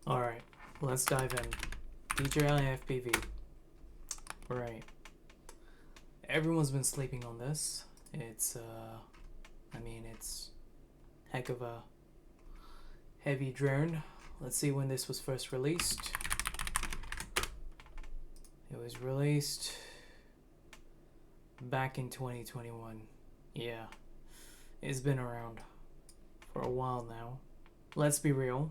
Alright, let's dive in. DJI FPV. Right. Everyone's been sleeping on this. It's heck of a heavy drone. Let's see when this was first released. It was released back in 2021. Yeah, it's been around for a while now. Let's be real.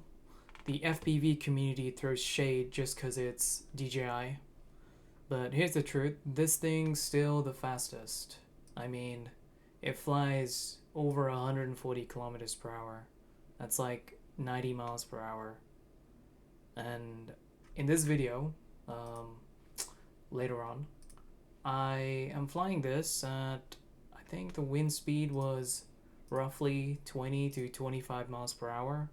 The FPV community throws shade just because it's DJI. But here's the truth, this thing's still the fastest. I mean, it flies over 140 kilometers per hour. That's like 90 miles per hour. And in this video, later on, I am flying this at, I think the wind speed was roughly 20 to 25 miles per hour.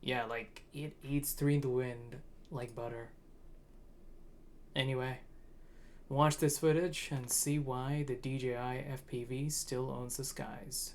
Yeah, like, it eats through the wind like butter. Anyway, watch this footage and see why the DJI FPV still owns the skies.